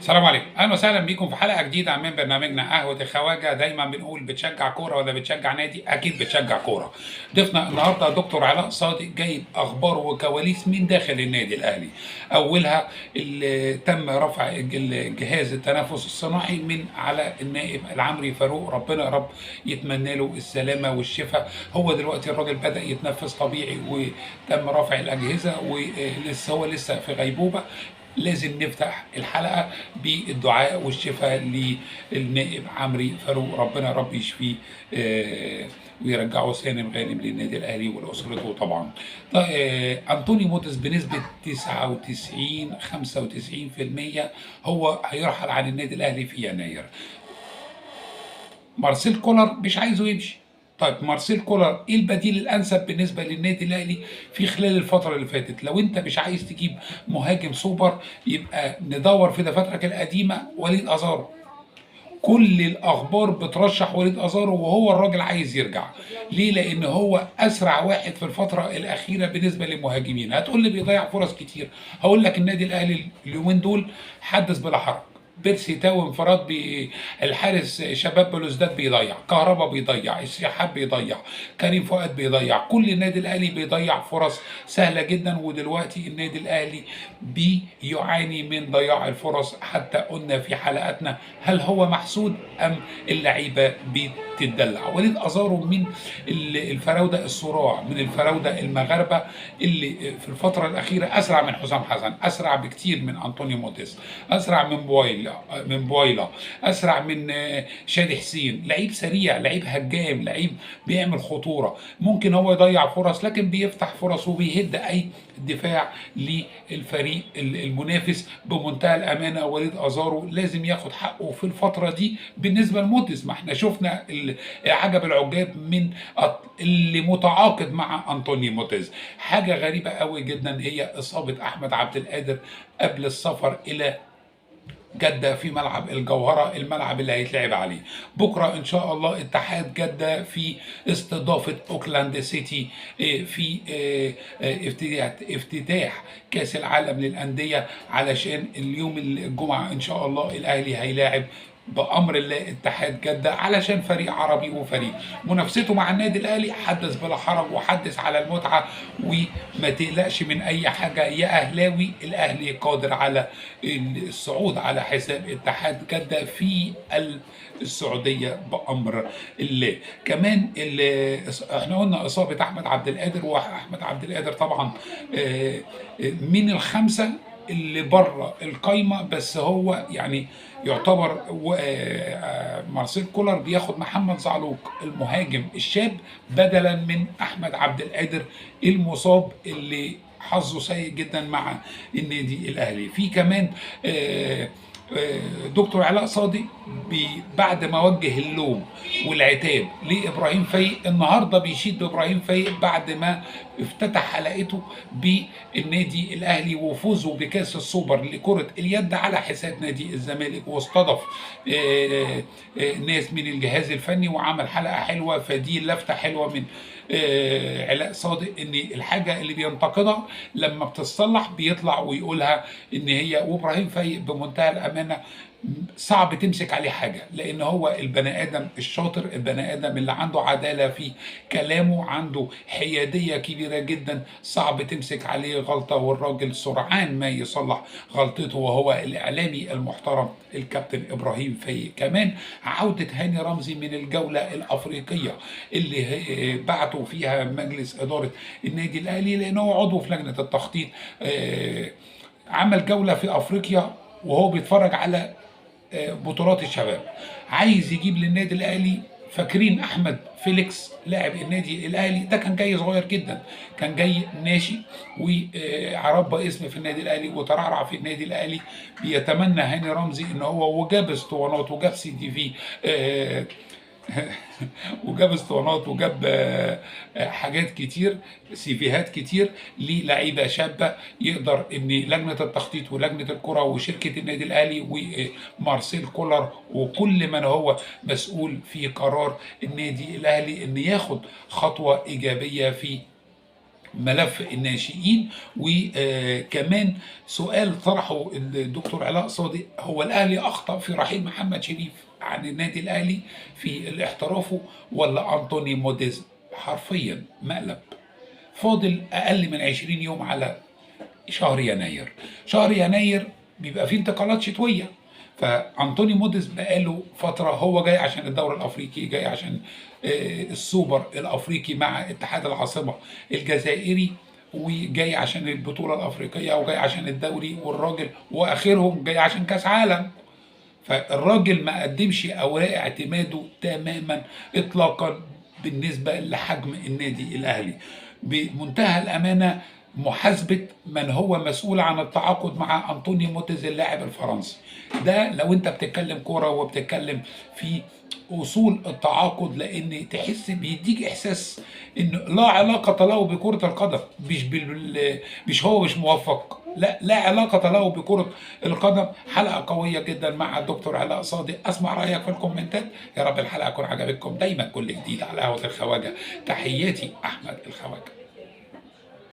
السلام عليكم، اهلا وسهلا بيكم في حلقه جديده من برنامجنا قهوه الخواجه. دايما بنقول بتشجع كوره ولا بتشجع نادي؟ اكيد بتشجع كوره. ضيفنا النهارده دكتور علاء صادق جايب اخبار وكواليس من داخل النادي الاهلي. اولها اللي تم رفع جهاز التنفس الصناعي من على النائب العمري فاروق، ربنا يا رب يتمنى له السلامه والشفاء. هو دلوقتي الراجل بدا يتنفس طبيعي وتم رفع الاجهزه، ولسه هو لسه في غيبوبه. لازم نفتح الحلقة بالدعاء والشفاء للنائب عمري فاروق، ربنا يا رب يشفيه ويرجعه سالم غانم للنادي الاهلي ولاسرته طبعا. انطوني موتس بنسبه 99 95% هو هيرحل عن النادي الاهلي في يناير. مارسيل كولر مش عايزه يمشي. طيب مارسيل كولر ايه البديل الانسب بالنسبه للنادي الاهلي في خلال الفتره اللي فاتت؟ لو انت مش عايز تجيب مهاجم سوبر، يبقى ندور في دفاترك القديمه وليد ازارو. كل الاخبار بترشح وليد ازارو، وهو الراجل عايز يرجع. ليه؟ لان هو اسرع واحد في الفتره الاخيره بالنسبه للمهاجمين. هتقول لي بيضيع فرص كتير، هقول لك النادي الاهلي اليومين دول حدث بلا حرج. بيرسي تاو انفراد الحارس شباب بلوزداد بيضيع، كهربا بيضيع، السحاب بيضيع، كريم فؤاد بيضيع، كل النادي الاهلي بيضيع فرص سهله جدا. ودلوقتي النادي الاهلي بيعاني من ضياع الفرص. حتى قلنا في حلقاتنا هل هو محسود ام اللعيبه بتدلع. وليد ازارو من الفراوده الصراع، من الفراوده المغاربه اللي في الفتره الاخيره اسرع من حسام حسن، اسرع بكتير من انطونيو موديس، اسرع من بويلا، اسرع من شادي حسين. لعيب سريع، لعيب هجام، لعيب بيعمل خطوره. ممكن هو يضيع فرص لكن بيفتح فرص وبيهد اي دفاع للفريق المنافس بمنتهى الامانه. وليد ازارو لازم ياخد حقه في الفتره دي. بالنسبه لموديس، ما احنا شفنا عجب العجاب من اللي متعاقد مع انطوني موديس. حاجه غريبه قوي جدا هي اصابه احمد عبد القادر قبل السفر الى جدة في ملعب الجوهرة، الملعب اللي هيتلعب عليه بكرة إن شاء الله. اتحاد جدة في استضافة أوكلاند سيتي في افتتاح كأس العالم للأندية، علشان اليوم الجمعة إن شاء الله الأهلي هيلاعب بأمر الله اتحاد جدة، علشان فريق عربي وفريق منافسته مع النادي الأهلي. حدث بلا حرج وحدث على المتعة، وما تقلقش من أي حاجة يا أهلاوي. الأهلي قادر على الصعود على حساب اتحاد جدة في السعوديه بامر الله. كمان احنا قلنا اصابه احمد عبد القادر، واحمد عبد القادر طبعا من الخمسه اللي بره القايمه، بس هو يعني يعتبر مارسيل كولر بياخد محمد زعلوق المهاجم الشاب بدلا من احمد عبد القادر المصاب اللي حظه سيء جدا مع النادي الاهلي. في كمان دكتور علاء صادق بعد ما وجه اللوم والعتاب لابراهيم فايق، النهارده بيشيد بابراهيم فايق بعد ما افتتح حلقته بالنادي الاهلي وفوزه بكاس السوبر لكره اليد على حساب نادي الزمالك، واستضاف ناس من الجهاز الفني وعمل حلقه حلوه. فدي لفته حلوه من علاء صادق، ان الحاجه اللي بينتقدها لما بتتصلح بيطلع ويقولها ان هي. وابراهيم فايق بمنتهى الامانه صعب تمسك عليه حاجه، لان هو البني ادم الشاطر، البني ادم اللي عنده عداله في كلامه، عنده حياديه كبيره جدا، صعب تمسك عليه غلطه. والراجل سرعان ما يصلح غلطته، وهو الاعلامي المحترم الكابتن ابراهيم فايق. كمان عوده هاني رمزي من الجوله الافريقيه اللي بعتوا فيها مجلس اداره النادي الاهلي، لانه عضو في لجنه التخطيط، عمل جوله في افريقيا وهو بيتفرج على بطولات الشباب، عايز يجيب للنادي الاهلي. فاكرين احمد فيليكس لاعب النادي الاهلي ده؟ كان جاي صغير جدا، كان جاي ناشئ وعربى اسم في النادي الاهلي وترعرع في النادي الاهلي. بيتمنى هاني رمزي ان هو وجاب اسطوانات وجاب سي دي في وجاب اسطوانات وجاب حاجات كتير، سيفيهات كتير للعيبه شابه، يقدر ان لجنه التخطيط ولجنه الكره وشركه النادي الاهلي ومارسيل كولر وكل من هو مسؤول في قرار النادي الاهلي ان ياخد خطوه ايجابيه في ملف الناشئين. وكمان سؤال طرحه الدكتور علاء صادق، هو الاهلي اخطا في رحيل محمد شريف عن النادي الاهلي في احترافه ولا انطوني موديز؟ حرفيا مقلب. فاضل اقل من 20 يوم على شهر يناير. شهر يناير بيبقى فيه انتقالات شتويه، فانطوني موديس بقاله فتره هو جاي عشان الدوري الافريقي، جاي عشان السوبر الافريقي مع اتحاد العاصمه الجزائري، وجاي عشان البطوله الافريقيه، وجاي عشان الدوري، والراجل واخرهم جاي عشان كاس عالم. فالراجل ما قدمش اوراق اعتماده تماما اطلاقا بالنسبه لحجم النادي الاهلي. بمنتهى الامانه، محاسبه من هو مسؤول عن التعاقد مع انطوني موتيز اللاعب الفرنسي ده، لو انت بتتكلم كوره وبتتكلم في اصول التعاقد، لان تحس بيديك احساس انه لا علاقه له بكره القدم، مش هو مش موفق، لا، لا علاقه له بكره القدم. حلقه قويه جدا مع الدكتور علاء صادق. اسمع رايك في الكومنتات. يا رب الحلقه تكون عجبتكم. دايما كل جديد على قهوه الخواجه. تحياتي احمد الخواجه.